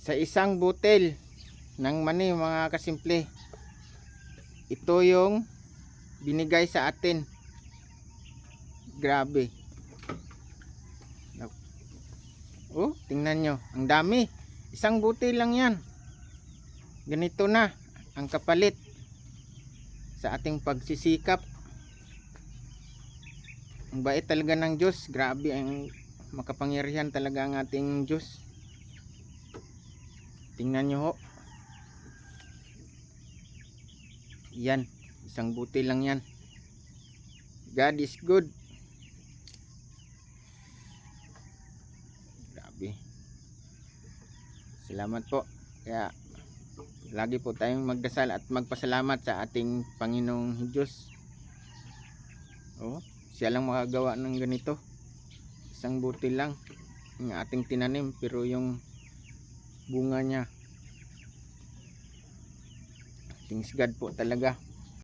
sa isang butil ng mani mga kasimple. Ito yung binigay sa atin. Grabe. Oh, tingnan nyo, ang dami. Isang butil lang yan. Ganito na ang kapalit sa ating pagsisikap. Ang bait talaga ng Diyos. Grabe, ang makapangyarihan talaga ang ating Diyos. Tingnan nyo ho. Yan, isang butil lang yan. God is good. Grabe. Salamat po. Kaya lagi po tayong magdasal at magpasalamat sa ating Panginoong Diyos. Oh, siya lang makagawa ng ganito. Isang butil lang ng ating tinanim, pero yung bunga niya, thanks God po talaga.